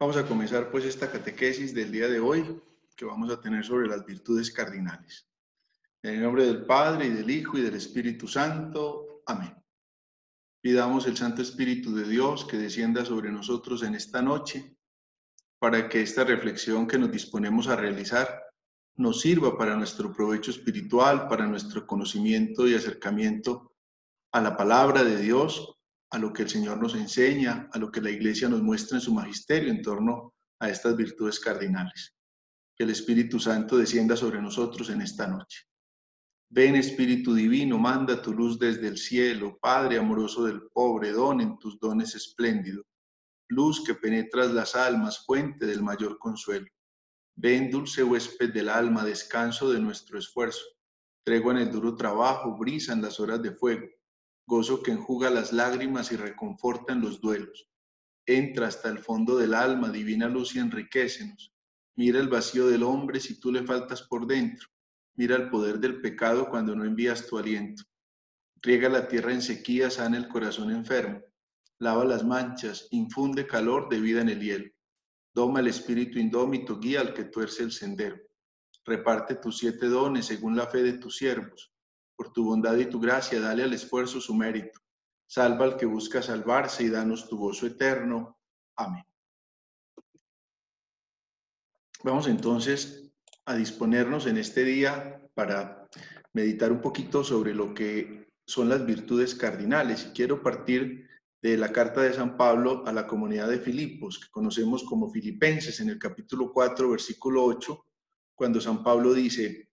Vamos a comenzar pues esta catequesis del día de hoy que vamos a tener sobre las virtudes cardinales. En el nombre del Padre, y del Hijo, y del Espíritu Santo. Amén. Pidamos el Santo Espíritu de Dios que descienda sobre nosotros en esta noche para que esta reflexión que nos disponemos a realizar nos sirva para nuestro provecho espiritual, para nuestro conocimiento y acercamiento a la palabra de Dios, a lo que el Señor nos enseña, a lo que la Iglesia nos muestra en su magisterio en torno a estas virtudes cardinales. Que el Espíritu Santo descienda sobre nosotros en esta noche. Ven, Espíritu Divino, manda tu luz desde el cielo, Padre amoroso del pobre, don en tus dones espléndido, luz que penetras las almas, fuente del mayor consuelo. Ven, dulce huésped del alma, descanso de nuestro esfuerzo, tregua en el duro trabajo, brisa en las horas de fuego, gozo que enjuga las lágrimas y reconforta en los duelos. Entra hasta el fondo del alma, divina luz, y enriquécenos. Mira el vacío del hombre si tú le faltas por dentro. Mira el poder del pecado cuando no envías tu aliento. Riega la tierra en sequía, sana el corazón enfermo. Lava las manchas, infunde calor de vida en el hielo. Doma el espíritu indómito, guía al que tuerce el sendero. Reparte tus 7 dones según la fe de tus siervos. Por tu bondad y tu gracia, dale al esfuerzo su mérito. Salva al que busca salvarse y danos tu gozo eterno. Amén. Vamos entonces a disponernos en este día para meditar un poquito sobre lo que son las virtudes cardinales. Y quiero partir de la carta de San Pablo a la comunidad de Filipos, que conocemos como Filipenses, en el capítulo 4, versículo 8, cuando San Pablo dice: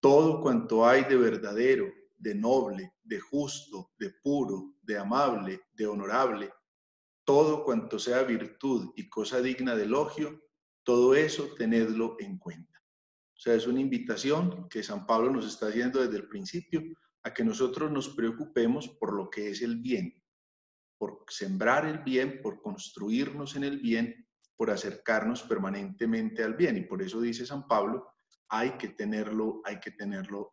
todo cuanto hay de verdadero, de noble, de justo, de puro, de amable, de honorable, todo cuanto sea virtud y cosa digna de elogio, todo eso tenedlo en cuenta. O sea, es una invitación que San Pablo nos está haciendo desde el principio a que nosotros nos preocupemos por lo que es el bien, por sembrar el bien, por construirnos en el bien, por acercarnos permanentemente al bien. Y por eso dice San Pablo, hay que tenerlo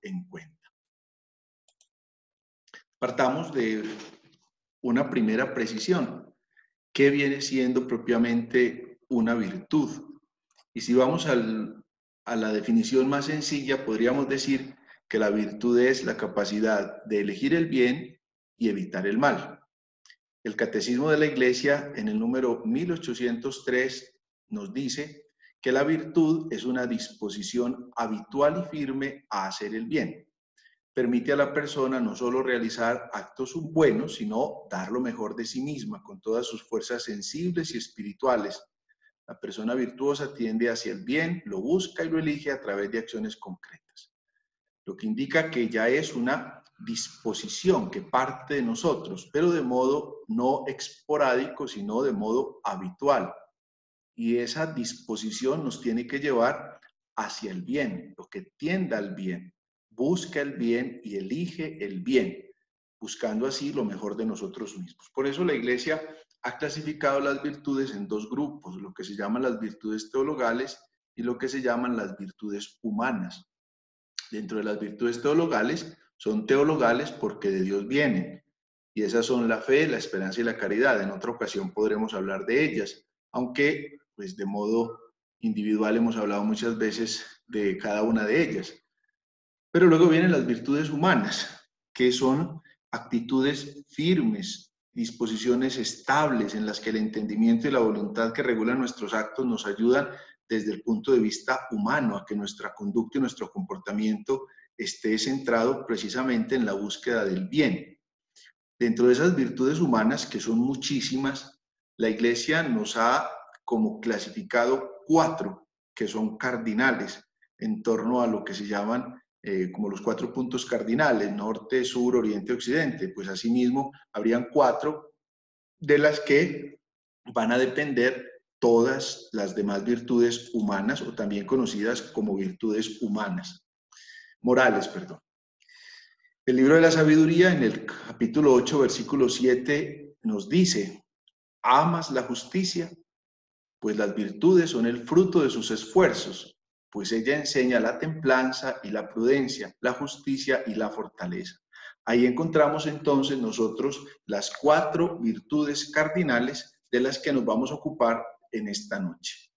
en cuenta. Partamos de una primera precisión. ¿Qué viene siendo propiamente una virtud? Y si vamos a la definición más sencilla, podríamos decir que la virtud es la capacidad de elegir el bien y evitar el mal. El Catecismo de la Iglesia, en el número 1803, nos dice que la virtud es una disposición habitual y firme a hacer el bien. Permite a la persona no solo realizar actos buenos, sino dar lo mejor de sí misma, con todas sus fuerzas sensibles y espirituales. La persona virtuosa tiende hacia el bien, lo busca y lo elige a través de acciones concretas. Lo que indica que ya es una disposición que parte de nosotros, pero de modo no esporádico, sino de modo habitual. Y esa disposición nos tiene que llevar hacia el bien, lo que tienda al bien. Busca el bien y elige el bien, buscando así lo mejor de nosotros mismos. Por eso la Iglesia ha clasificado las virtudes en 2 grupos, lo que se llaman las virtudes teologales y lo que se llaman las virtudes humanas. Dentro de las virtudes teologales, son teologales porque de Dios vienen, y esas son la fe, la esperanza y la caridad. En otra ocasión podremos hablar de ellas, aunque pues de modo individual hemos hablado muchas veces de cada una de ellas. Pero luego vienen las virtudes humanas, que son actitudes firmes, disposiciones estables en las que el entendimiento y la voluntad que regulan nuestros actos nos ayudan desde el punto de vista humano a que nuestra conducta y nuestro comportamiento esté centrado precisamente en la búsqueda del bien. Dentro de esas virtudes humanas, que son muchísimas, la Iglesia nos ha como clasificado 4 que son cardinales en torno a lo que se llaman como los 4 puntos cardinales: norte, sur, oriente, occidente. Pues asimismo habrían 4 de las que van a depender todas las demás virtudes humanas, o también conocidas como virtudes humanas, morales, perdón. El libro de la sabiduría, en el capítulo 8, versículo 7, nos dice: ¿amas la justicia? Pues las virtudes son el fruto de sus esfuerzos, pues ella enseña la templanza y la prudencia, la justicia y la fortaleza. Ahí encontramos entonces nosotros las 4 virtudes cardinales de las que nos vamos a ocupar en esta noche.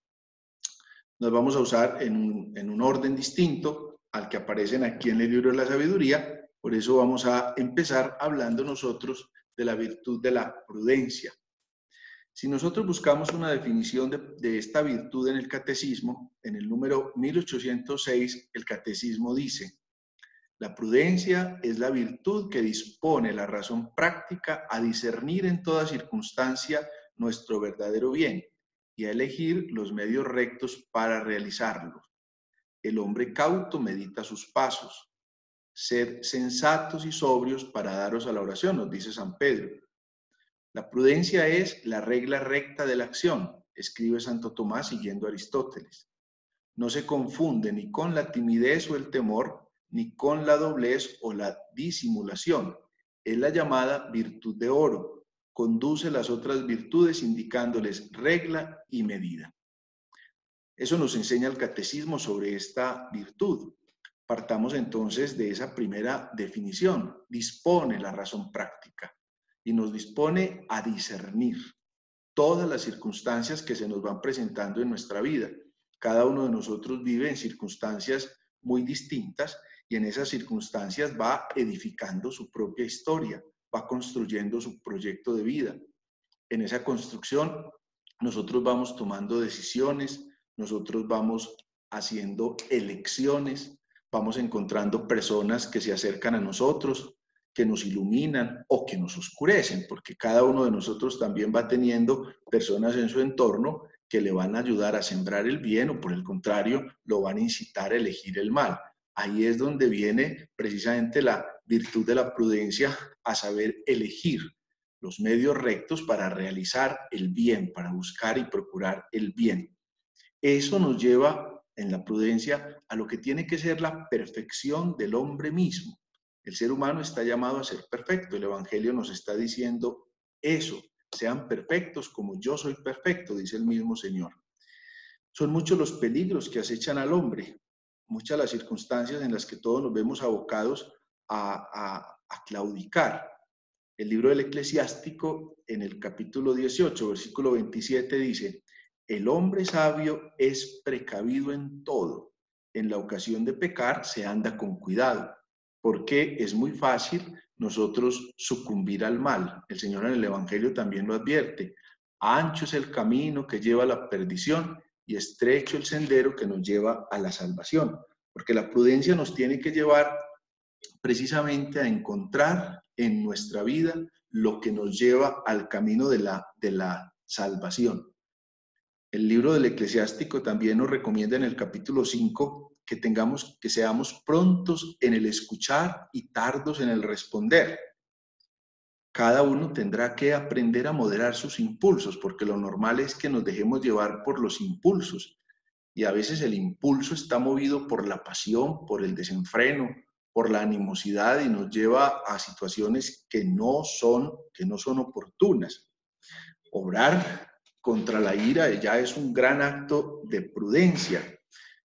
Nos vamos a usar en un orden distinto al que aparecen aquí en el libro de la sabiduría. Por eso vamos a empezar hablando nosotros de la virtud de la prudencia. Si nosotros buscamos una definición de esta virtud en el catecismo, en el número 1806, el catecismo dice: la prudencia es la virtud que dispone la razón práctica a discernir en toda circunstancia nuestro verdadero bien y a elegir los medios rectos para realizarlo. El hombre cauto medita sus pasos. Sed sensatos y sobrios para daros a la oración, nos dice San Pedro. La prudencia es la regla recta de la acción, escribe Santo Tomás siguiendo a Aristóteles. No se confunde ni con la timidez o el temor, ni con la doblez o la disimulación. Es la llamada virtud de oro. Conduce las otras virtudes indicándoles regla y medida. Eso nos enseña el catecismo sobre esta virtud. Partamos entonces de esa primera definición. Dispone la razón práctica y nos dispone a discernir todas las circunstancias que se nos van presentando en nuestra vida. Cada uno de nosotros vive en circunstancias muy distintas y en esas circunstancias va edificando su propia historia, va construyendo su proyecto de vida. En esa construcción nosotros vamos tomando decisiones, nosotros vamos haciendo elecciones, vamos encontrando personas que se acercan a nosotros, que nos iluminan o que nos oscurecen, porque cada uno de nosotros también va teniendo personas en su entorno que le van a ayudar a sembrar el bien o por el contrario lo van a incitar a elegir el mal. Ahí es donde viene precisamente la virtud de la prudencia, a saber elegir los medios rectos para realizar el bien, para buscar y procurar el bien. Eso nos lleva en la prudencia a lo que tiene que ser la perfección del hombre mismo. El ser humano está llamado a ser perfecto. El Evangelio nos está diciendo eso. Sean perfectos como yo soy perfecto, dice el mismo Señor. Son muchos los peligros que acechan al hombre, muchas las circunstancias en las que todos nos vemos abocados a claudicar. El libro del Eclesiástico, en el capítulo 18, versículo 27, dice: el hombre sabio es precavido en todo. En la ocasión de pecar se anda con cuidado, porque es muy fácil nosotros sucumbir al mal. El Señor en el Evangelio también lo advierte. Ancho es el camino que lleva a la perdición y estrecho el sendero que nos lleva a la salvación. Porque la prudencia nos tiene que llevar precisamente a encontrar en nuestra vida lo que nos lleva al camino de la salvación. El libro del Eclesiástico también nos recomienda en el capítulo 5 que seamos prontos en el escuchar y tardos en el responder. Cada uno tendrá que aprender a moderar sus impulsos, porque lo normal es que nos dejemos llevar por los impulsos. Y a veces el impulso está movido por la pasión, por el desenfreno, por la animosidad y nos lleva a situaciones que no son oportunas. Obrar contra la ira ya es un gran acto de prudencia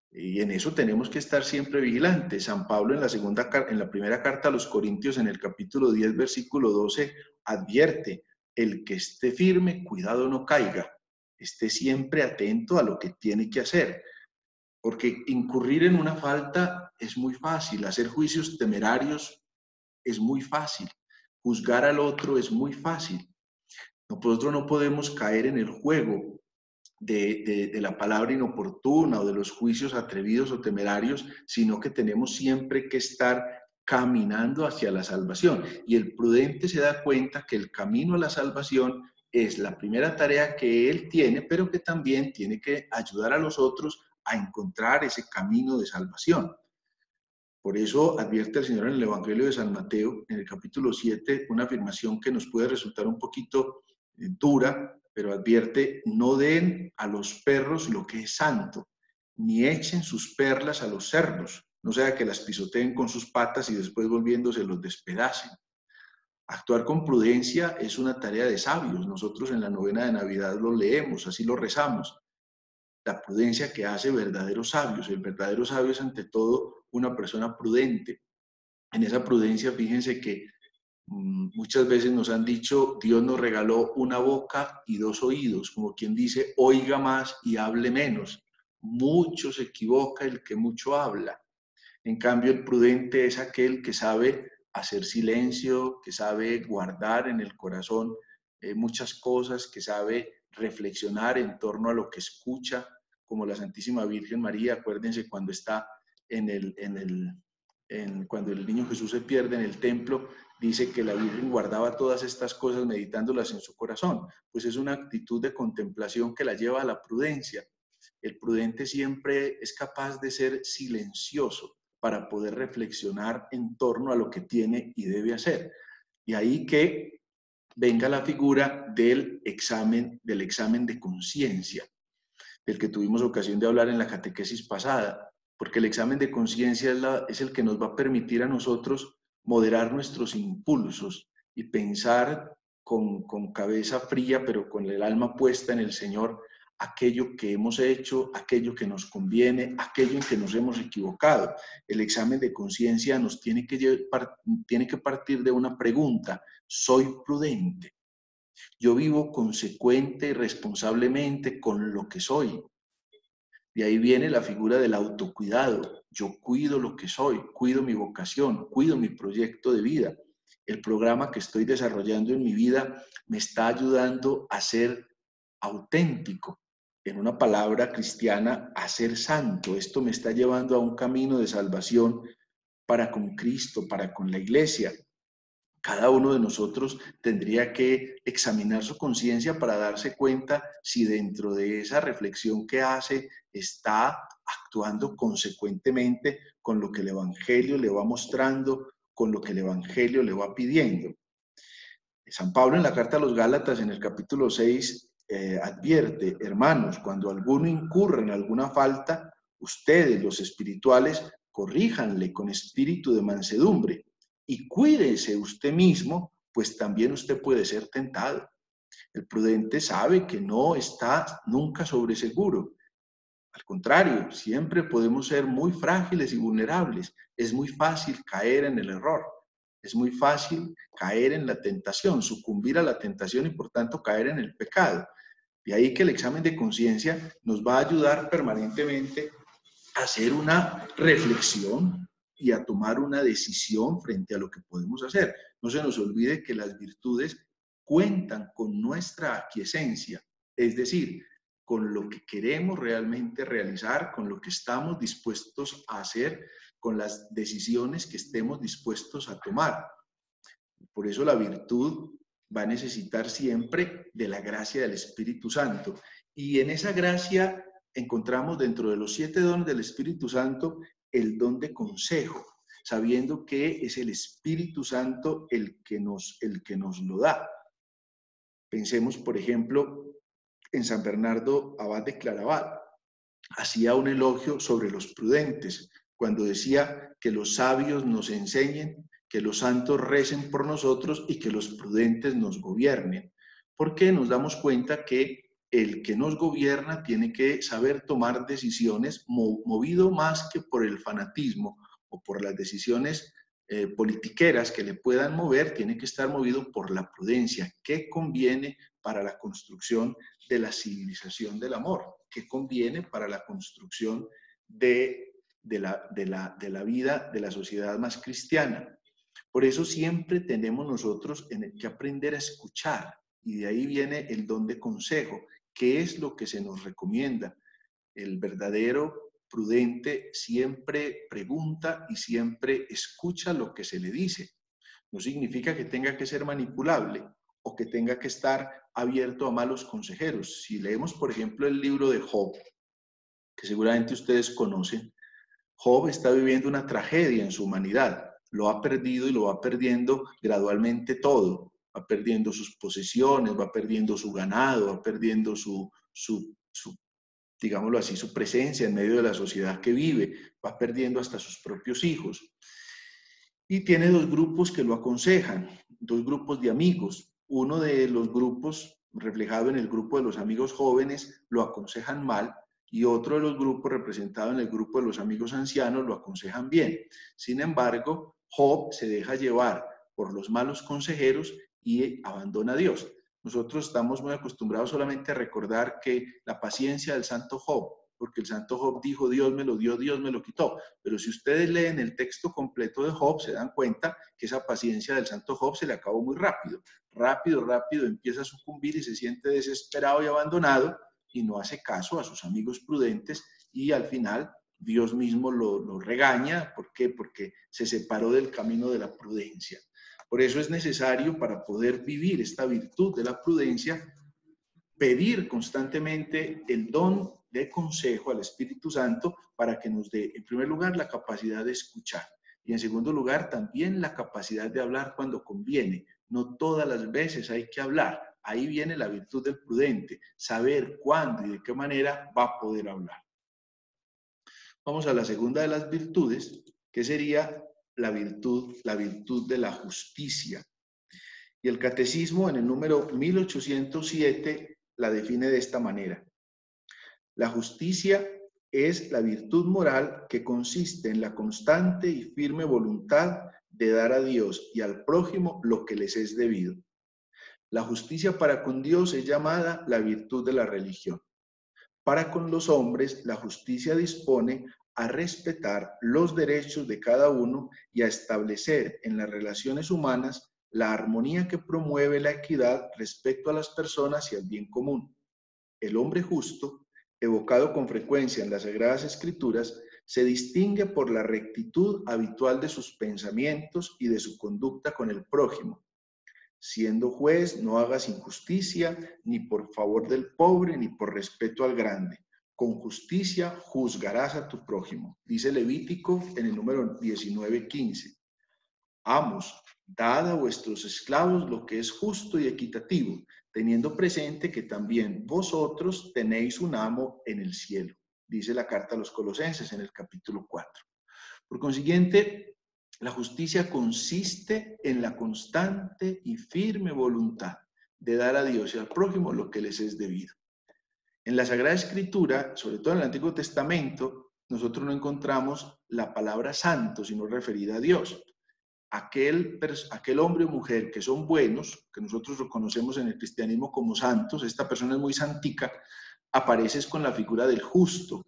y en eso tenemos que estar siempre vigilantes. San Pablo en la primera carta a los Corintios, en el capítulo 10, versículo 12, advierte: el que esté firme, cuidado no caiga, esté siempre atento a lo que tiene que hacer. Porque incurrir en una falta es muy fácil, hacer juicios temerarios es muy fácil, juzgar al otro es muy fácil. Nosotros no podemos caer en el juego de la palabra inoportuna o de los juicios atrevidos o temerarios, sino que tenemos siempre que estar caminando hacia la salvación. Y el prudente se da cuenta que el camino a la salvación es la primera tarea que él tiene, pero que también tiene que ayudar a los otros a encontrar ese camino de salvación. Por eso advierte el Señor en el Evangelio de San Mateo, en el capítulo 7, una afirmación que nos puede resultar un poquito dura, pero advierte: no den a los perros lo que es santo, ni echen sus perlas a los cerdos, no sea que las pisoteen con sus patas y después volviéndose los despedacen. Actuar con prudencia es una tarea de sabios. Nosotros en la novena de Navidad lo leemos, así lo rezamos. La prudencia que hace verdaderos sabios. El verdadero sabio es ante todo una persona prudente. En esa prudencia, fíjense que Muchas veces nos han dicho, Dios nos regaló una boca y dos oídos, como quien dice, oiga más y hable menos. Mucho se equivoca el que mucho habla. En cambio, el prudente es aquel que sabe hacer silencio, que sabe guardar en el corazón muchas cosas, que sabe reflexionar en torno a lo que escucha, como la Santísima Virgen María. Acuérdense cuando está cuando el niño Jesús se pierde en el templo, dice que la Virgen guardaba todas estas cosas meditándolas en su corazón. Pues es una actitud de contemplación que la lleva a la prudencia. El prudente siempre es capaz de ser silencioso para poder reflexionar en torno a lo que tiene y debe hacer. Y ahí que venga la figura del examen de conciencia, del que tuvimos ocasión de hablar en la catequesis pasada, porque el examen de conciencia es el que nos va a permitir a nosotros moderar nuestros impulsos y pensar con cabeza fría, pero con el alma puesta en el Señor, aquello que hemos hecho, aquello que nos conviene, aquello en que nos hemos equivocado. El examen de conciencia nos tiene que partir de una pregunta: ¿soy prudente? Yo vivo consecuente y responsablemente con lo que soy. De ahí viene la figura del autocuidado. Yo cuido lo que soy, cuido mi vocación, cuido mi proyecto de vida. El programa que estoy desarrollando en mi vida me está ayudando a ser auténtico. En una palabra cristiana, a ser santo. Esto me está llevando a un camino de salvación para con Cristo, para con la iglesia. Cada uno de nosotros tendría que examinar su conciencia para darse cuenta si dentro de esa reflexión que hace está actuando consecuentemente con lo que el Evangelio le va mostrando, con lo que el Evangelio le va pidiendo. San Pablo en la carta a los Gálatas, en el capítulo 6, advierte: hermanos, cuando alguno incurra en alguna falta, ustedes, los espirituales, corríjanle con espíritu de mansedumbre y cuídese usted mismo, pues también usted puede ser tentado. El prudente sabe que no está nunca sobre seguro. Al contrario, siempre podemos ser muy frágiles y vulnerables. Es muy fácil caer en el error. Es muy fácil caer en la tentación, sucumbir a la tentación y por tanto caer en el pecado. De ahí que el examen de conciencia nos va a ayudar permanentemente a hacer una reflexión y a tomar una decisión frente a lo que podemos hacer. No se nos olvide que las virtudes cuentan con nuestra aquiescencia, es decir, con lo que queremos realmente realizar, con lo que estamos dispuestos a hacer, con las decisiones que estemos dispuestos a tomar. Por eso la virtud va a necesitar siempre de la gracia del Espíritu Santo. Y en esa gracia encontramos dentro de los 7 dones del Espíritu Santo el don de consejo, sabiendo que es el Espíritu Santo el que nos lo da. Pensemos, por ejemplo, en San Bernardo Abad de Claraval. Hacía un elogio sobre los prudentes, cuando decía que los sabios nos enseñen, que los santos recen por nosotros y que los prudentes nos gobiernen. Porque nos damos cuenta que el que nos gobierna tiene que saber tomar decisiones movido más que por el fanatismo o por las decisiones politiqueras que le puedan mover, tiene que estar movido por la prudencia. ¿Qué conviene para la construcción de la civilización del amor? ¿Qué conviene para la construcción de la vida de la sociedad más cristiana? Por eso siempre tenemos nosotros que aprender a escuchar, y de ahí viene el don de consejo. ¿Qué es lo que se nos recomienda? El verdadero prudente siempre pregunta y siempre escucha lo que se le dice. No significa que tenga que ser manipulable o que tenga que estar abierto a malos consejeros. Si leemos, por ejemplo, el libro de Job, que seguramente ustedes conocen, Job está viviendo una tragedia en su humanidad. Lo ha perdido y lo va perdiendo gradualmente todo. Va perdiendo sus posesiones, va perdiendo su ganado, va perdiendo digámoslo así, su presencia en medio de la sociedad que vive, va perdiendo hasta sus propios hijos. Y tiene 2 grupos que lo aconsejan, 2 grupos de amigos. Uno de los grupos, reflejado en el grupo de los amigos jóvenes, lo aconsejan mal, y otro de los grupos, representado en el grupo de los amigos ancianos, lo aconsejan bien. Sin embargo, Job se deja llevar por los malos consejeros y abandona a Dios. Nosotros estamos muy acostumbrados solamente a recordar que la paciencia del santo Job, porque el santo Job dijo, Dios me lo dio, Dios me lo quitó. Pero si ustedes leen el texto completo de Job, se dan cuenta que esa paciencia del santo Job se le acabó muy rápido. Rápido, empieza a sucumbir y se siente desesperado y abandonado y no hace caso a sus amigos prudentes y al final Dios mismo lo regaña. ¿Por qué? Porque se separó del camino de la prudencia. Por eso es necesario, para poder vivir esta virtud de la prudencia, pedir constantemente el don de consejo al Espíritu Santo para que nos dé, en primer lugar, la capacidad de escuchar y, en segundo lugar, también la capacidad de hablar cuando conviene. No todas las veces hay que hablar. Ahí viene la virtud del prudente, saber cuándo y de qué manera va a poder hablar. Vamos a la segunda de las virtudes, que sería la virtud de la justicia. Y el Catecismo, en el número 1807, la define de esta manera. La justicia es la virtud moral que consiste en la constante y firme voluntad de dar a Dios y al prójimo lo que les es debido. La justicia para con Dios es llamada la virtud de la religión. Para con los hombres, la justicia dispone a respetar los derechos de cada uno y a establecer en las relaciones humanas la armonía que promueve la equidad respecto a las personas y al bien común. El hombre justo, evocado con frecuencia en las Sagradas Escrituras, se distingue por la rectitud habitual de sus pensamientos y de su conducta con el prójimo. Siendo juez, no hagas injusticia, ni por favor del pobre, ni por respeto al grande. Con justicia juzgarás a tu prójimo. Dice Levítico en el número 19:15. Amos, dad a vuestros esclavos lo que es justo y equitativo, teniendo presente que también vosotros tenéis un amo en el cielo. Dice la carta a los Colosenses en el capítulo 4. Por consiguiente, la justicia consiste en la constante y firme voluntad de dar a Dios y al prójimo lo que les es debido. En la Sagrada Escritura, sobre todo en el Antiguo Testamento, nosotros no encontramos la palabra santo, sino referida a Dios. Aquel hombre o mujer que son buenos, que nosotros reconocemos en el cristianismo como santos, esta persona es muy santica, aparece con la figura del justo.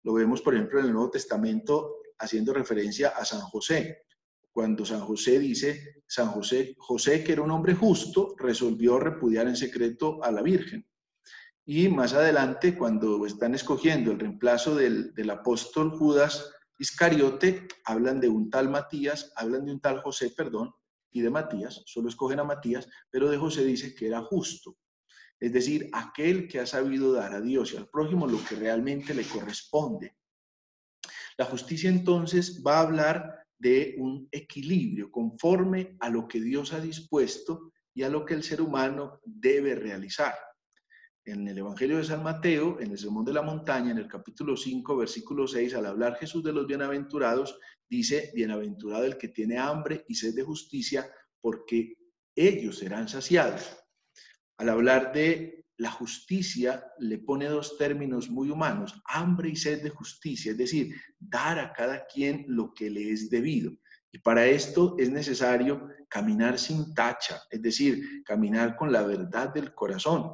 Lo vemos, por ejemplo, en el Nuevo Testamento haciendo referencia a San José. Cuando San José dice, José, que era un hombre justo, resolvió repudiar en secreto a la Virgen. Y más adelante, cuando están escogiendo el reemplazo del apóstol Judas Iscariote, hablan de un tal José, y de Matías, solo escogen a Matías, pero de José dice que era justo. Es decir, aquel que ha sabido dar a Dios y al prójimo lo que realmente le corresponde. La justicia entonces va a hablar de un equilibrio conforme a lo que Dios ha dispuesto y a lo que el ser humano debe realizar. En el Evangelio de San Mateo, en el Sermón de la Montaña, en el capítulo 5, versículo 6, al hablar Jesús de los bienaventurados, dice, bienaventurado el que tiene hambre y sed de justicia, porque ellos serán saciados. Al hablar de la justicia, le pone dos términos muy humanos, hambre y sed de justicia, es decir, dar a cada quien lo que le es debido. Y para esto es necesario caminar sin tacha, es decir, caminar con la verdad del corazón.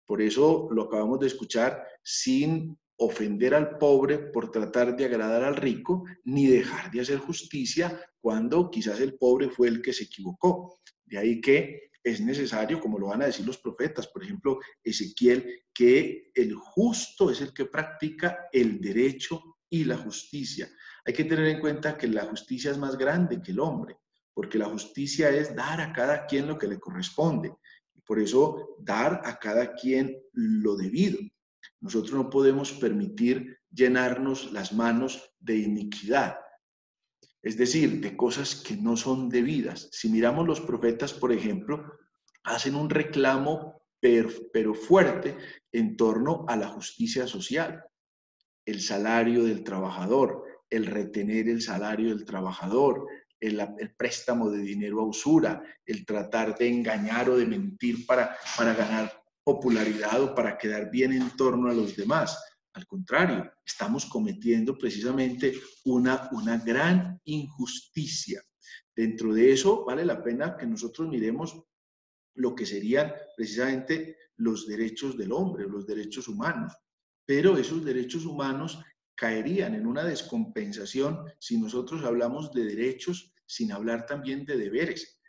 Por eso lo acabamos de escuchar, sin ofender al pobre por tratar de agradar al rico, ni dejar de hacer justicia cuando quizás el pobre fue el que se equivocó. De ahí que es necesario, como lo van a decir los profetas, por ejemplo, Ezequiel, que el justo es el que practica el derecho y la justicia. Hay que tener en cuenta que la justicia es más grande que el hombre, porque la justicia es dar a cada quien lo que le corresponde. Por eso, dar a cada quien lo debido. Nosotros no podemos permitir llenarnos las manos de iniquidad, es decir, de cosas que no son debidas. Si miramos los profetas, por ejemplo, hacen un reclamo pero fuerte en torno a la justicia social, el salario del trabajador, el retener el salario del trabajador, el préstamo de dinero a usura, el tratar de engañar o de mentir para ganar popularidad o para quedar bien en torno a los demás. Al contrario, estamos cometiendo precisamente una gran injusticia. Dentro de eso vale la pena que nosotros miremos lo que serían precisamente los derechos del hombre, los derechos humanos. Pero esos derechos humanos caerían en una descompensación si nosotros hablamos de derechos sin hablar también de deberes.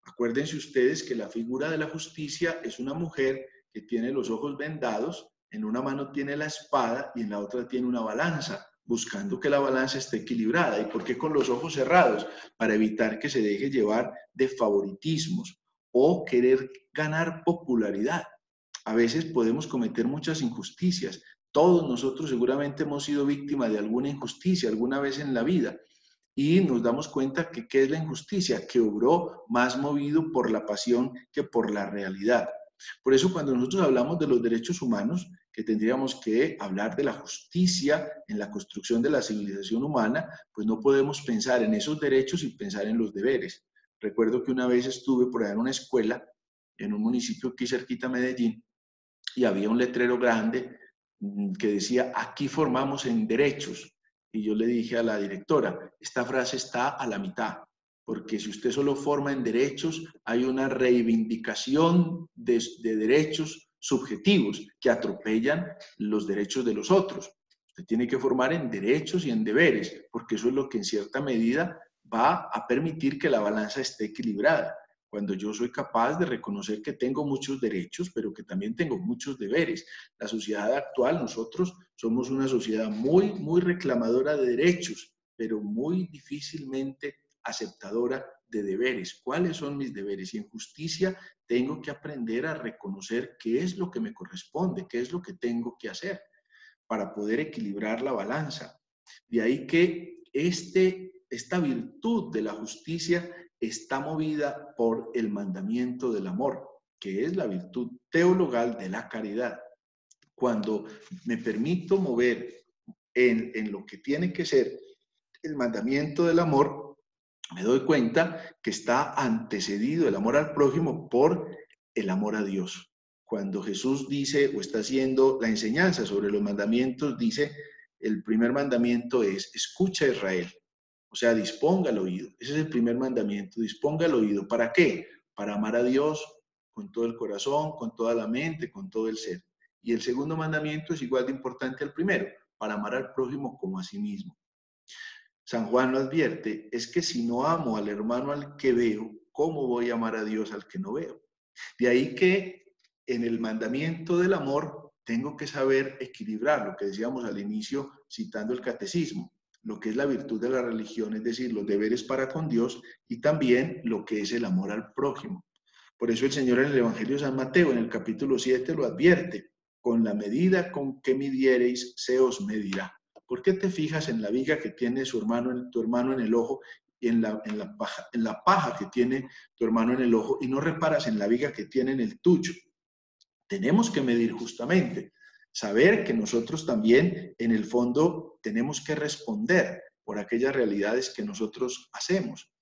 Acuérdense ustedes que la figura de la justicia es una mujer que tiene los ojos vendados, en una mano tiene la espada y en la otra tiene una balanza, buscando que la balanza esté equilibrada. ¿Y por qué con los ojos cerrados? Para evitar que se deje llevar de favoritismos o querer ganar popularidad. A veces podemos cometer muchas injusticias. Todos nosotros seguramente hemos sido víctimas de alguna injusticia alguna vez en la vida. Y nos damos cuenta que ¿qué es la injusticia? Que obró más movido por la pasión que por la realidad. Por eso cuando nosotros hablamos de los derechos humanos, que tendríamos que hablar de la justicia en la construcción de la civilización humana, pues no podemos pensar en esos derechos y pensar en los deberes. Recuerdo que una vez estuve por allá en una escuela, en un municipio aquí cerquita de Medellín, y había un letrero grande que decía, aquí formamos en derechos. Y yo le dije a la directora, esta frase está a la mitad, porque si usted solo forma en derechos, hay una reivindicación de derechos subjetivos que atropellan los derechos de los otros. Usted tiene que formar en derechos y en deberes, porque eso es lo que en cierta medida va a permitir que la balanza esté equilibrada. Cuando yo soy capaz de reconocer que tengo muchos derechos, pero que también tengo muchos deberes. La sociedad actual, nosotros somos una sociedad muy reclamadora de derechos, pero muy difícilmente aceptadora de deberes. ¿Cuáles son mis deberes? Y en justicia tengo que aprender a reconocer qué es lo que me corresponde, qué es lo que tengo que hacer para poder equilibrar la balanza. De ahí que esta virtud de la justicia está movida por el mandamiento del amor, que es la virtud teologal de la caridad. Cuando me permito mover en lo que tiene que ser el mandamiento del amor, me doy cuenta que está antecedido el amor al prójimo por el amor a Dios. Cuando Jesús dice o está haciendo la enseñanza sobre los mandamientos, dice, el primer mandamiento es, escucha Israel. O sea, disponga el oído. Ese es el primer mandamiento, disponga el oído. ¿Para qué? Para amar a Dios con todo el corazón, con toda la mente, con todo el ser. Y el segundo mandamiento es igual de importante al primero, para amar al prójimo como a sí mismo. San Juan lo advierte, es que si no amo al hermano al que veo, ¿cómo voy a amar a Dios al que no veo? De ahí que en el mandamiento del amor tengo que saber equilibrar lo que decíamos al inicio citando el catecismo, lo que es la virtud de la religión, es decir, los deberes para con Dios y también lo que es el amor al prójimo. Por eso el Señor en el Evangelio de San Mateo, en el capítulo 7, lo advierte, con la medida con que midiereis, se os medirá. ¿Por qué te fijas en la viga que tiene tu hermano en el ojo y en la paja que tiene tu hermano en el ojo y no reparas en la viga que tiene en el tuyo? Tenemos que medir justamente, saber que nosotros también en el fondo tenemos que responder por aquellas realidades que nosotros hacemos.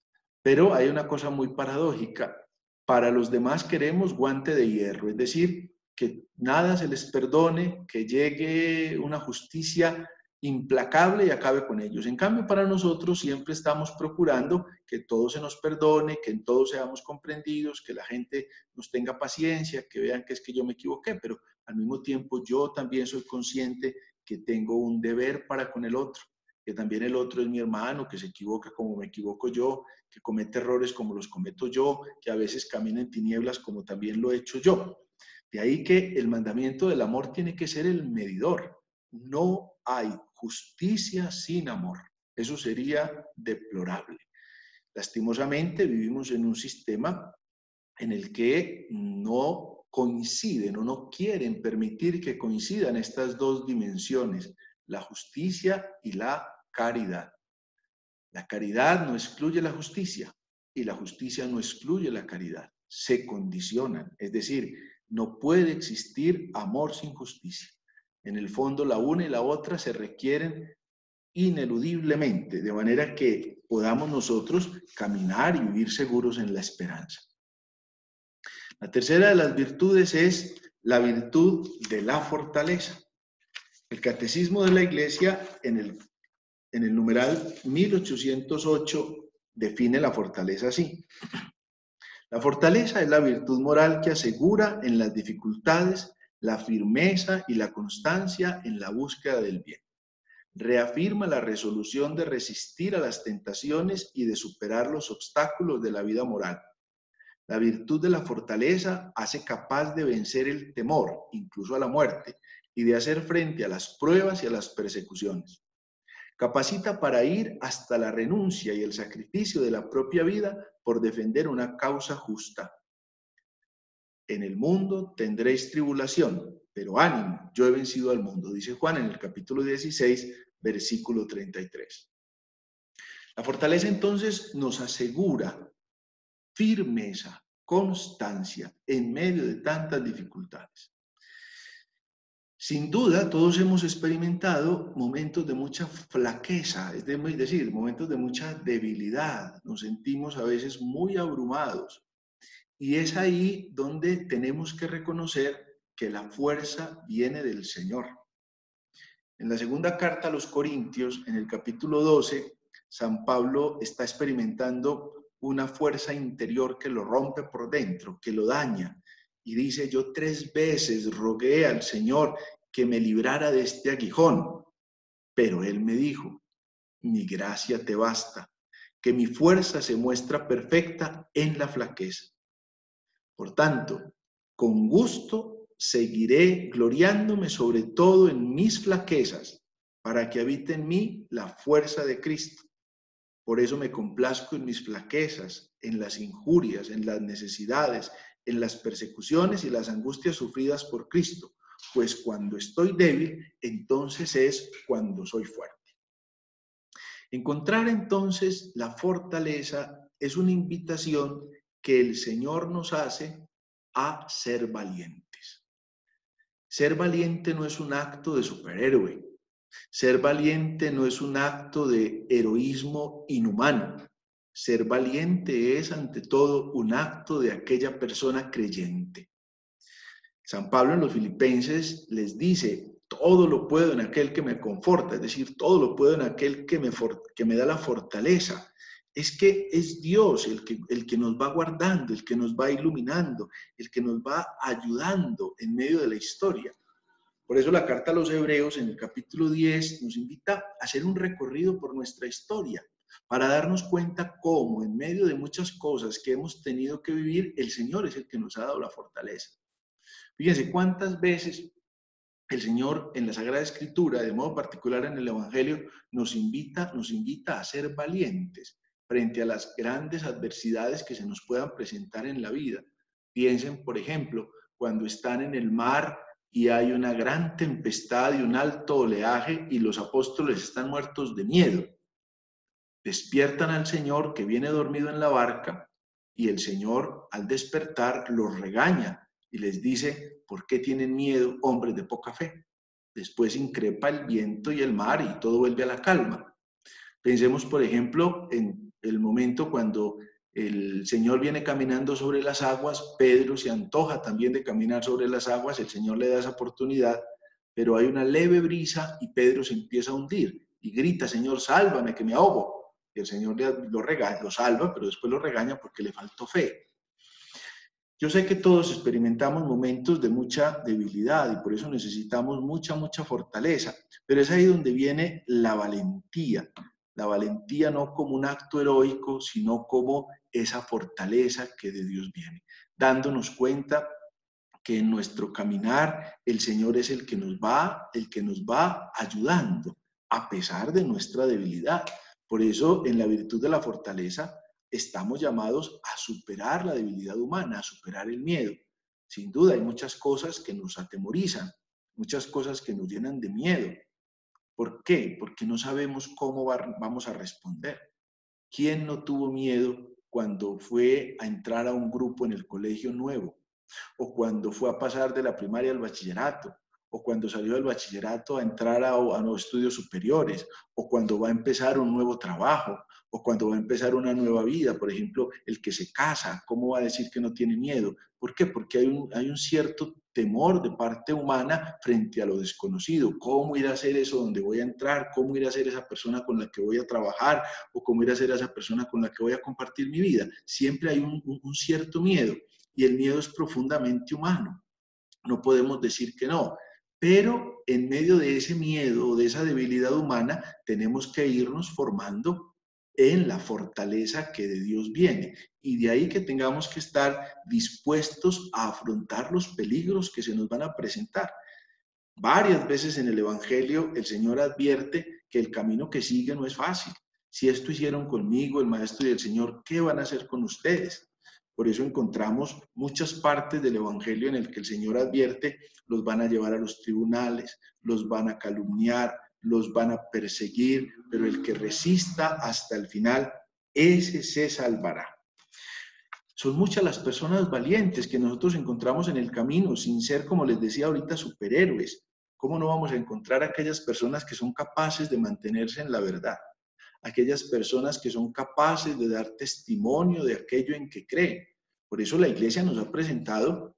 Pero hay una cosa muy paradójica. Para los demás queremos guante de hierro, es decir, que nada se les perdone, que llegue una justicia implacable y acabe con ellos. En cambio, para nosotros siempre estamos procurando que todo se nos perdone, que en todo seamos comprendidos, que la gente nos tenga paciencia, que vean que es que yo me equivoqué, pero al mismo tiempo yo también soy consciente que tengo un deber para con el otro, que también el otro es mi hermano, que se equivoca como me equivoco yo, que comete errores como los cometo yo, que a veces camina en tinieblas como también lo he hecho yo. De ahí que el mandamiento del amor tiene que ser el medidor. No hay justicia sin amor. Eso sería deplorable. Lastimosamente vivimos en un sistema en el que no coinciden o no quieren permitir que coincidan estas dos dimensiones, la justicia y la caridad. La caridad no excluye la justicia y la justicia no excluye la caridad. Se condicionan, es decir, no puede existir amor sin justicia. En el fondo, la una y la otra se requieren ineludiblemente, de manera que podamos nosotros caminar y vivir seguros en la esperanza. La tercera de las virtudes es la virtud de la fortaleza. El Catecismo de la Iglesia, en el numeral 1808, define la fortaleza así. La fortaleza es la virtud moral que asegura en las dificultades la firmeza y la constancia en la búsqueda del bien. Reafirma la resolución de resistir a las tentaciones y de superar los obstáculos de la vida moral. La virtud de la fortaleza hace capaz de vencer el temor, incluso a la muerte, y de hacer frente a las pruebas y a las persecuciones. Capacita para ir hasta la renuncia y el sacrificio de la propia vida por defender una causa justa. En el mundo tendréis tribulación, pero ánimo, yo he vencido al mundo, dice Juan en el capítulo 16, versículo 33. La fortaleza entonces nos asegura firmeza, constancia en medio de tantas dificultades. Sin duda, todos hemos experimentado momentos de mucha flaqueza, es decir, momentos de mucha debilidad. Nos sentimos a veces muy abrumados. Y es ahí donde tenemos que reconocer que la fuerza viene del Señor. En la segunda carta a los Corintios, en el capítulo 12, San Pablo está experimentando una fuerza interior que lo rompe por dentro, que lo daña. Y dice, yo 3 veces rogué al Señor que me librara de este aguijón, pero Él me dijo, mi gracia te basta, que mi fuerza se muestra perfecta en la flaqueza. Por tanto, con gusto seguiré gloriándome sobre todo en mis flaquezas, para que habite en mí la fuerza de Cristo. Por eso me complazco en mis flaquezas, en las injurias, en las necesidades, en las persecuciones y las angustias sufridas por Cristo, pues cuando estoy débil, entonces es cuando soy fuerte. Encontrar entonces la fortaleza es una invitación que el Señor nos hace a ser valientes. Ser valiente no es un acto de superhéroe. Ser valiente no es un acto de heroísmo inhumano. Ser valiente es, ante todo, un acto de aquella persona creyente. San Pablo en los Filipenses les dice, todo lo puedo en aquel que me conforta, es decir, todo lo puedo en aquel que me da la fortaleza. Es que es Dios el que nos va guardando, el que nos va iluminando, el que nos va ayudando en medio de la historia. Por eso la carta a los Hebreos en el capítulo 10 nos invita a hacer un recorrido por nuestra historia, para darnos cuenta cómo en medio de muchas cosas que hemos tenido que vivir, el Señor es el que nos ha dado la fortaleza. Fíjense cuántas veces el Señor en la Sagrada Escritura, de modo particular en el Evangelio, nos invita a ser valientes frente a las grandes adversidades que se nos puedan presentar en la vida. Piensen, por ejemplo, cuando están en el mar y hay una gran tempestad y un alto oleaje y los apóstoles están muertos de miedo. Despiertan al Señor que viene dormido en la barca y el Señor al despertar los regaña y les dice, ¿por qué tienen miedo, hombres de poca fe? Después increpa el viento y el mar y todo vuelve a la calma. Pensemos, por ejemplo, en el momento cuando el Señor viene caminando sobre las aguas, Pedro se antoja también de caminar sobre las aguas, el Señor le da esa oportunidad, pero hay una leve brisa y Pedro se empieza a hundir y grita, Señor, sálvame, que me ahogo. Y el Señor lo salva, pero después lo regaña porque le faltó fe. Yo sé que todos experimentamos momentos de mucha debilidad y por eso necesitamos mucha fortaleza, pero es ahí donde viene la valentía. La valentía no como un acto heroico, sino como esa fortaleza que de Dios viene, dándonos cuenta que en nuestro caminar el Señor es el que nos va ayudando a pesar de nuestra debilidad. Por eso en la virtud de la fortaleza estamos llamados a superar la debilidad humana, a superar el miedo. Sin duda hay muchas cosas que nos atemorizan, muchas cosas que nos llenan de miedo. ¿Por qué? Porque no sabemos cómo vamos a responder. ¿Quién no tuvo miedo cuando fue a entrar a un grupo en el colegio nuevo? O cuando fue a pasar de la primaria al bachillerato, o cuando salió del bachillerato a entrar a nuevos estudios superiores, o cuando va a empezar un nuevo trabajo, o cuando va a empezar una nueva vida. Por ejemplo, el que se casa, ¿cómo va a decir que no tiene miedo? ¿Por qué? Porque hay un cierto temor de parte humana frente a lo desconocido. ¿Cómo ir a hacer eso donde voy a entrar? ¿Cómo ir a ser esa persona con la que voy a trabajar? ¿O cómo ir a ser esa persona con la que voy a compartir mi vida? Siempre hay un cierto miedo, y el miedo es profundamente humano. No podemos decir que no, pero en medio de ese miedo, de esa debilidad humana, tenemos que irnos formando en la fortaleza que de Dios viene. Y de ahí que tengamos que estar dispuestos a afrontar los peligros que se nos van a presentar. Varias veces en el Evangelio el Señor advierte que el camino que sigue no es fácil. Si esto hicieron conmigo, el Maestro y el Señor, ¿qué van a hacer con ustedes? Por eso encontramos muchas partes del Evangelio en el que el Señor advierte: los van a llevar a los tribunales, los van a calumniar, los van a perseguir, pero el que resista hasta el final, ese se salvará. Son muchas las personas valientes que nosotros encontramos en el camino, sin ser, como les decía ahorita, superhéroes. ¿Cómo no vamos a encontrar aquellas personas que son capaces de mantenerse en la verdad? Aquellas personas que son capaces de dar testimonio de aquello en que creen. Por eso la Iglesia nos ha presentado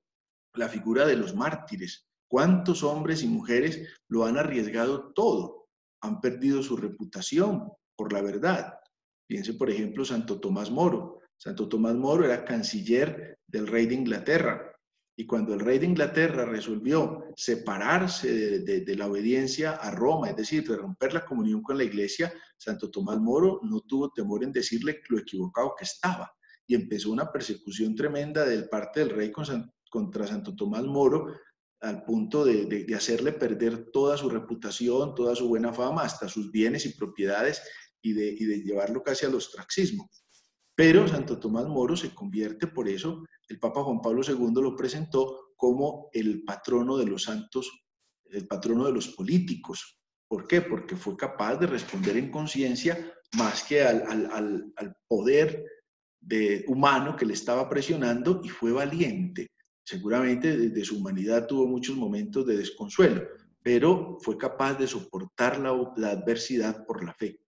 la figura de los mártires. ¿Cuántos hombres y mujeres lo han arriesgado todo? Han perdido su reputación por la verdad. Piense, por ejemplo, Santo Tomás Moro. Santo Tomás Moro era canciller del rey de Inglaterra. Y cuando el rey de Inglaterra resolvió separarse de la obediencia a Roma, es decir, de romper la comunión con la Iglesia, Santo Tomás Moro no tuvo temor en decirle lo equivocado que estaba. Y empezó una persecución tremenda de parte del rey contra Santo Tomás Moro, al punto de hacerle perder toda su reputación, toda su buena fama, hasta sus bienes y propiedades, y de llevarlo casi al ostracismo. Pero Santo Tomás Moro se convierte, por eso el Papa Juan Pablo II lo presentó como el patrono de los santos, el patrono de los políticos. ¿Por qué? Porque fue capaz de responder en conciencia más que al poder humano que le estaba presionando, y fue valiente. Seguramente desde su humanidad tuvo muchos momentos de desconsuelo, pero fue capaz de soportar la adversidad por la fe.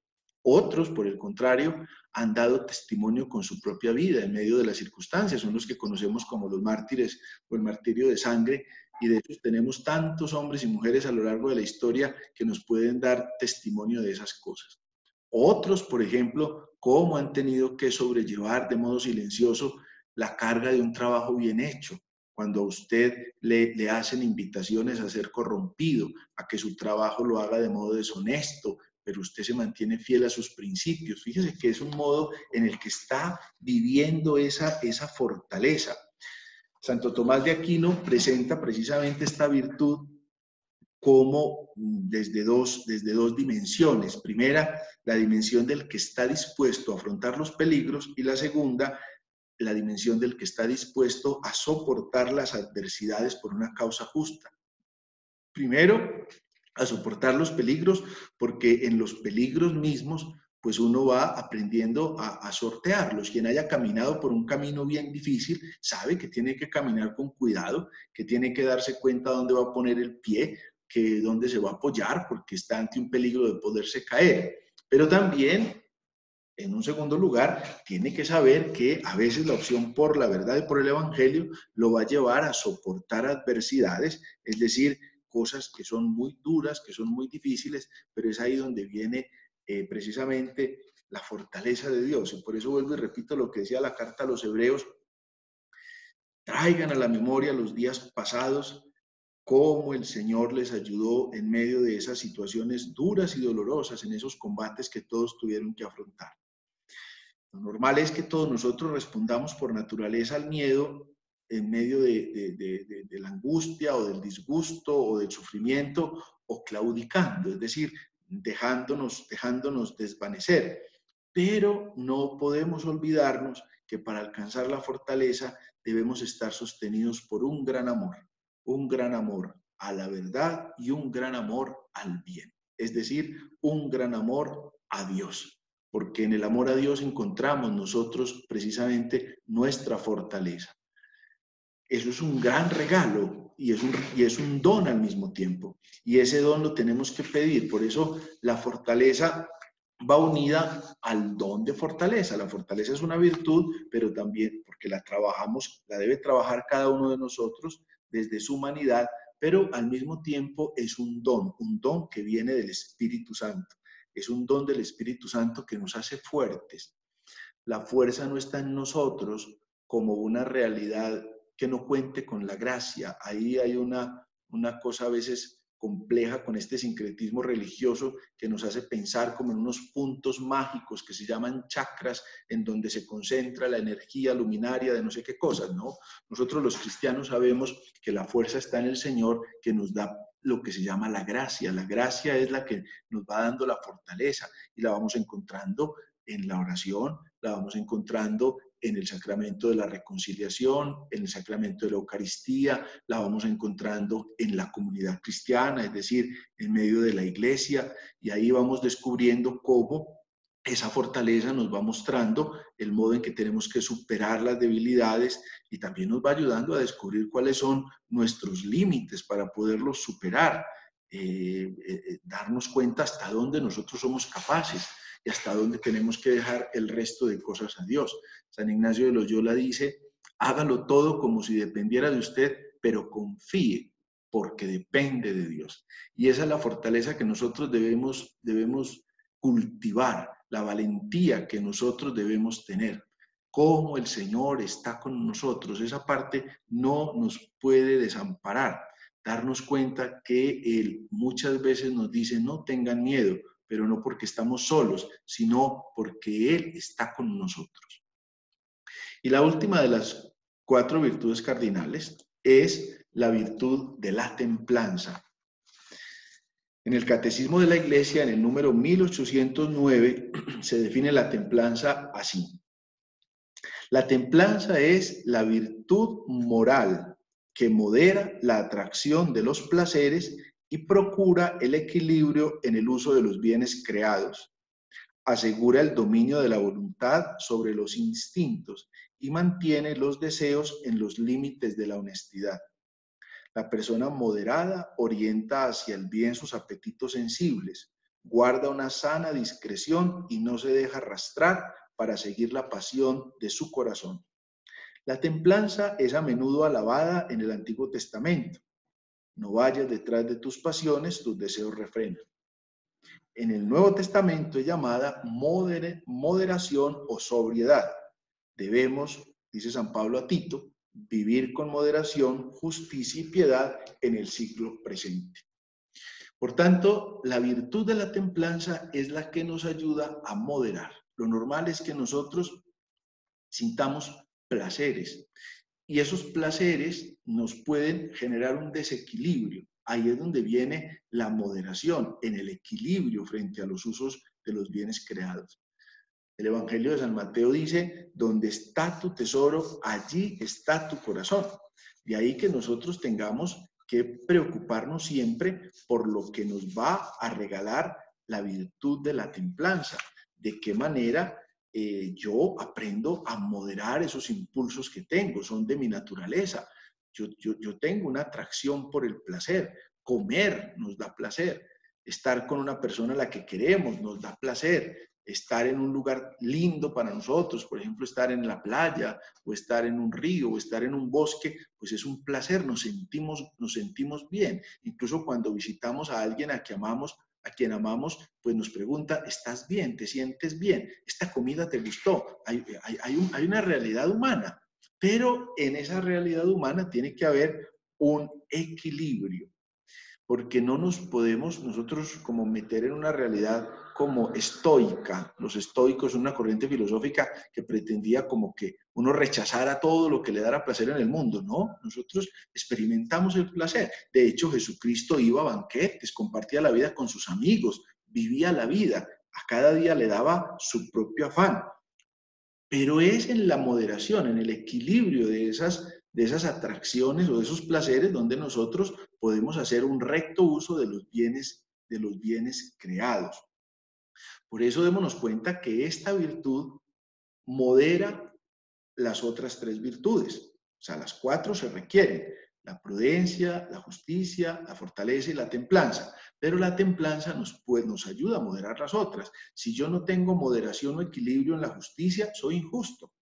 Otros, por el contrario, han dado testimonio con su propia vida en medio de las circunstancias. Son los que conocemos como los mártires o el martirio de sangre, y de ellos tenemos tantos hombres y mujeres a lo largo de la historia que nos pueden dar testimonio de esas cosas. Otros, por ejemplo, cómo han tenido que sobrellevar de modo silencioso la carga de un trabajo bien hecho. Cuando a usted le hacen invitaciones a ser corrompido, a que su trabajo lo haga de modo deshonesto, pero usted se mantiene fiel a sus principios. Fíjese que es un modo en el que está viviendo esa fortaleza. Santo Tomás de Aquino presenta precisamente esta virtud como desde dos dimensiones. Primera, la dimensión del que está dispuesto a afrontar los peligros, y la segunda, la dimensión del que está dispuesto a soportar las adversidades por una causa justa. Primero, a soportar los peligros, porque en los peligros mismos, pues uno va aprendiendo a sortearlos. Quien haya caminado por un camino bien difícil sabe que tiene que caminar con cuidado, que tiene que darse cuenta dónde va a poner el pie, que dónde se va a apoyar, porque está ante un peligro de poderse caer. Pero también, en un segundo lugar, tiene que saber que a veces la opción por la verdad y por el Evangelio lo va a llevar a soportar adversidades, es decir, cosas que son muy duras, que son muy difíciles, pero es ahí donde viene precisamente la fortaleza de Dios. Y por eso vuelvo y repito lo que decía la carta a los Hebreos: traigan a la memoria los días pasados, cómo el Señor les ayudó en medio de esas situaciones duras y dolorosas, en esos combates que todos tuvieron que afrontar. Lo normal es que todos nosotros respondamos por naturaleza al miedo en medio de la angustia o del disgusto o del sufrimiento, o claudicando, es decir, dejándonos desvanecer. Pero no podemos olvidarnos que para alcanzar la fortaleza debemos estar sostenidos por un gran amor a la verdad y un gran amor al bien, es decir, un gran amor a Dios. Porque en el amor a Dios encontramos nosotros precisamente nuestra fortaleza. Eso es un gran regalo y es un don al mismo tiempo. Y ese don lo tenemos que pedir. Por eso la fortaleza va unida al don de fortaleza. La fortaleza es una virtud, pero también, porque la trabajamos, la debe trabajar cada uno de nosotros, desde su humanidad, pero al mismo tiempo es un don que viene del Espíritu Santo. Es un don del Espíritu Santo que nos hace fuertes. La fuerza no está en nosotros como una realidad que no cuente con la gracia. Ahí hay una cosa a veces compleja con este sincretismo religioso que nos hace pensar como en unos puntos mágicos que se llaman chakras, en donde se concentra la energía luminaria de no sé qué cosas, ¿no? Nosotros los cristianos sabemos que la fuerza está en el Señor, que nos da lo que se llama la gracia. La gracia es la que nos va dando la fortaleza y la vamos encontrando en la oración, la vamos encontrando en el sacramento de la reconciliación, en el sacramento de la Eucaristía, la vamos encontrando en la comunidad cristiana, es decir, en medio de la iglesia, y ahí vamos descubriendo cómo esa fortaleza nos va mostrando el modo en que tenemos que superar las debilidades y también nos va ayudando a descubrir cuáles son nuestros límites para poderlos superar, darnos cuenta hasta dónde nosotros somos capaces y hasta dónde tenemos que dejar el resto de cosas a Dios. San Ignacio de Loyola dice, hágalo todo como si dependiera de usted, pero confíe, porque depende de Dios. Y esa es la fortaleza que nosotros debemos cultivar, la valentía que nosotros debemos tener. Cómo el Señor está con nosotros, esa parte no nos puede desamparar. Darnos cuenta que Él muchas veces nos dice, no tengan miedo, pero no porque estamos solos, sino porque Él está con nosotros. Y la última de las 4 virtudes cardinales es la virtud de la templanza. En el Catecismo de la Iglesia, en el número 1809, se define la templanza así. La templanza es la virtud moral que modera la atracción de los placeres y procura el equilibrio en el uso de los bienes creados. Asegura el dominio de la voluntad sobre los instintos y mantiene los deseos en los límites de la honestidad. La persona moderada orienta hacia el bien sus apetitos sensibles, guarda una sana discreción y no se deja arrastrar para seguir la pasión de su corazón. La templanza es a menudo alabada en el Antiguo Testamento. No vayas detrás de tus pasiones, tus deseos refrenan. En el Nuevo Testamento es llamada moderación o sobriedad. Debemos, dice San Pablo a Tito, vivir con moderación, justicia y piedad en el siglo presente. Por tanto, la virtud de la templanza es la que nos ayuda a moderar. Lo normal es que nosotros sintamos placeres y esos placeres nos pueden generar un desequilibrio. Ahí es donde viene la moderación, en el equilibrio frente a los usos de los bienes creados. El Evangelio de San Mateo dice, donde está tu tesoro, allí está tu corazón. De ahí que nosotros tengamos que preocuparnos siempre por lo que nos va a regalar la virtud de la templanza. De qué manera yo aprendo a moderar esos impulsos que tengo, son de mi naturaleza. Yo tengo una atracción por el placer. Comer nos da placer. Estar con una persona a la que queremos nos da placer. Estar en un lugar lindo para nosotros, por ejemplo, estar en la playa o estar en un río o estar en un bosque, pues es un placer, nos sentimos bien. Incluso cuando visitamos a alguien a quien amamos, pues nos pregunta, ¿estás bien? ¿Te sientes bien? ¿Esta comida te gustó? Hay una realidad humana, pero en esa realidad humana tiene que haber un equilibrio, porque no nos podemos nosotros como meter en una realidad como estoica. Los estoicos son una corriente filosófica que pretendía como que uno rechazara todo lo que le dara placer en el mundo, ¿no? Nosotros experimentamos el placer. De hecho, Jesucristo iba a banquetes, compartía la vida con sus amigos, vivía la vida, a cada día le daba su propio afán. Pero es en la moderación, en el equilibrio de esas atracciones o de esos placeres donde nosotros podemos hacer un recto uso de los bienes creados. Por eso démonos cuenta que esta virtud modera las otras 3 virtudes. O sea, las 4 se requieren: la prudencia, la justicia, la fortaleza y la templanza. Pero la templanza nos ayuda a moderar las otras. Si yo no tengo moderación o equilibrio en la justicia, soy injusto.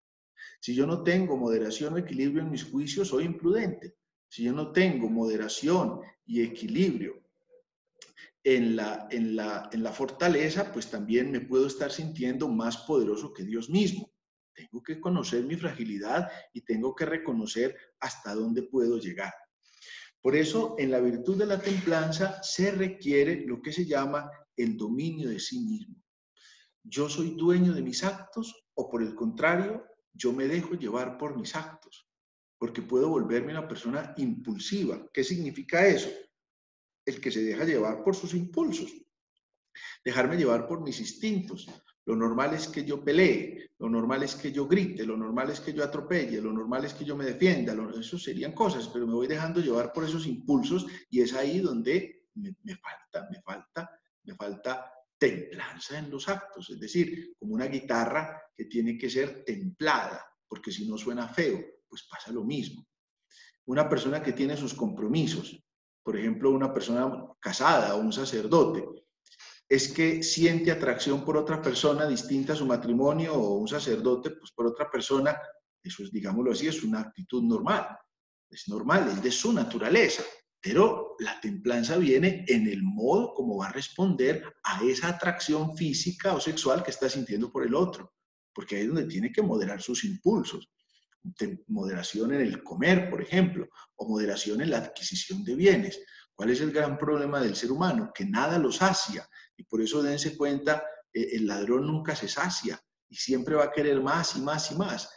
Si yo no tengo moderación o equilibrio en mis juicios, soy imprudente. si yo no tengo moderación y equilibrio en la fortaleza, pues también me puedo estar sintiendo más poderoso que Dios mismo. Tengo que conocer mi fragilidad y tengo que reconocer hasta dónde puedo llegar. Por eso, en la virtud de la templanza se requiere lo que se llama el dominio de sí mismo. ¿Yo soy dueño de mis actos o por el contrario, yo me dejo llevar por mis actos? Porque puedo volverme una persona impulsiva. ¿Qué significa eso? El que se deja llevar por sus impulsos, dejarme llevar por mis instintos. Lo normal es que yo pelee, lo normal es que yo grite, lo normal es que yo atropelle, lo normal es que yo me defienda, eso serían cosas, pero me voy dejando llevar por esos impulsos y es ahí donde me falta templanza en los actos, es decir, como una guitarra que tiene que ser templada, porque si no suena feo, pues pasa lo mismo. Una persona que tiene sus compromisos, por ejemplo, una persona casada o un sacerdote, es que siente atracción por otra persona distinta a su matrimonio o un sacerdote, pues por otra persona, eso es, digámoslo así, es una actitud normal, es de su naturaleza, pero la templanza viene en el modo como va a responder a esa atracción física o sexual que está sintiendo por el otro, porque ahí es donde tiene que moderar sus impulsos. Moderación en el comer, por ejemplo, o moderación en la adquisición de bienes. ¿Cuál es el gran problema del ser humano? Que nada lo sacia. Y por eso dense cuenta, el ladrón nunca se sacia y siempre va a querer más y más y más.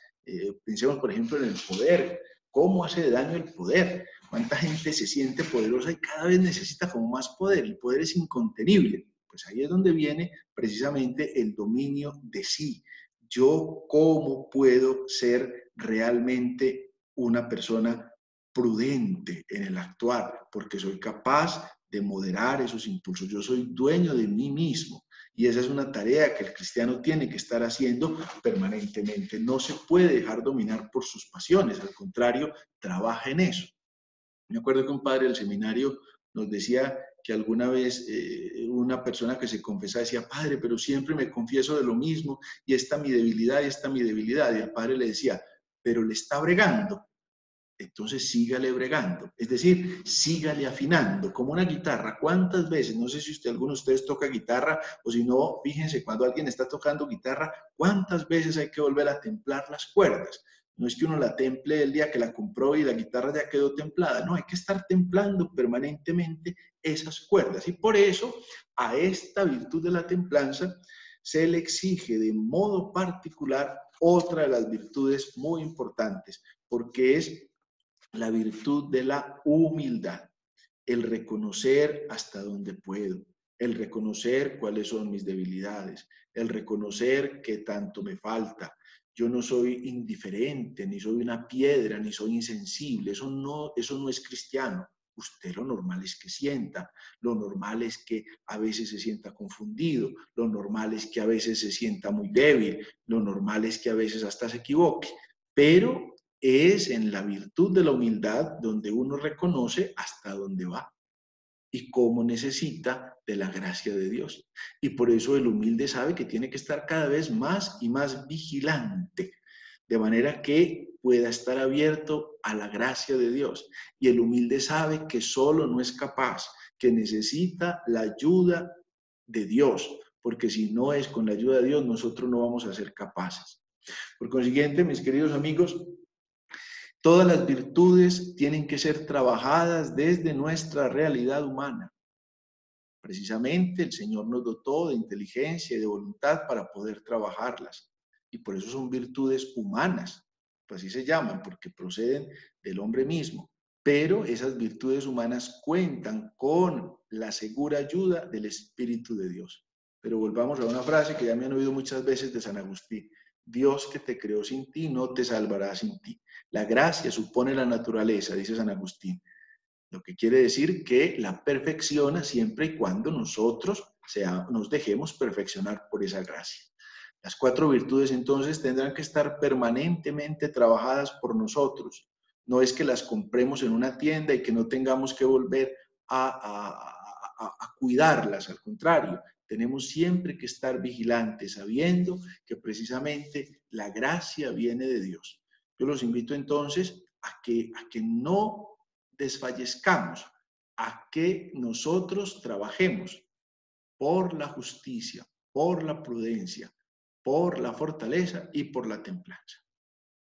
Pensemos, por ejemplo, en el poder. ¿Cómo hace daño el poder? ¿Cuánta gente se siente poderosa y cada vez necesita como más poder? El poder es incontenible. Pues ahí es donde viene precisamente el dominio de sí. Yo, ¿cómo puedo ser realmente una persona prudente en el actuar? Porque soy capaz de moderar esos impulsos. Yo soy dueño de mí mismo. Y esa es una tarea que el cristiano tiene que estar haciendo permanentemente. No se puede dejar dominar por sus pasiones, al contrario, trabaja en eso. Me acuerdo que un padre del seminario nos decía que alguna vez una persona que se confesaba decía, padre, pero siempre me confieso de lo mismo y esta mi debilidad y esta mi debilidad. Y el padre le decía, pero le está bregando. Entonces sígale bregando, es decir, sígale afinando, como una guitarra. ¿Cuántas veces? No sé si alguno de ustedes toca guitarra o si no, fíjense cuando alguien está tocando guitarra, ¿cuántas veces hay que volver a templar las cuerdas? No es que uno la temple el día que la compró y la guitarra ya quedó templada, no, hay que estar templando permanentemente esas cuerdas. Y por eso a esta virtud de la templanza se le exige de modo particular otra de las virtudes muy importantes, porque es la virtud de la humildad, el reconocer hasta dónde puedo, el reconocer cuáles son mis debilidades, el reconocer qué tanto me falta. Yo no soy indiferente, ni soy una piedra, ni soy insensible. Eso no es cristiano. Usted lo normal es que sienta, lo normal es que a veces se sienta confundido, lo normal es que a veces se sienta muy débil, lo normal es que a veces hasta se equivoque, pero es en la virtud de la humildad donde uno reconoce hasta dónde va y cómo necesita de la gracia de Dios. Y por eso el humilde sabe que tiene que estar cada vez más y más vigilante, de manera que pueda estar abierto a la gracia de Dios. Y el humilde sabe que solo no es capaz, que necesita la ayuda de Dios, porque si no es con la ayuda de Dios, nosotros no vamos a ser capaces. Por consiguiente, mis queridos amigos, todas las virtudes tienen que ser trabajadas desde nuestra realidad humana. Precisamente el Señor nos dotó de inteligencia y de voluntad para poder trabajarlas. Y por eso son virtudes humanas, pues así se llaman, porque proceden del hombre mismo. Pero esas virtudes humanas cuentan con la segura ayuda del Espíritu de Dios. Pero volvamos a una frase que ya me han oído muchas veces de San Agustín. Dios que te creó sin ti no te salvará sin ti. La gracia supone la naturaleza, dice San Agustín. Lo que quiere decir que la perfecciona siempre y cuando nosotros nos dejemos perfeccionar por esa gracia. Las 4 virtudes entonces tendrán que estar permanentemente trabajadas por nosotros. No es que las compremos en una tienda y que no tengamos que volver a cuidarlas, al contrario, tenemos siempre que estar vigilantes, sabiendo que precisamente la gracia viene de Dios. Yo los invito entonces a que no desfallezcamos, a que nosotros trabajemos por la justicia, por la prudencia, por la fortaleza y por la templanza.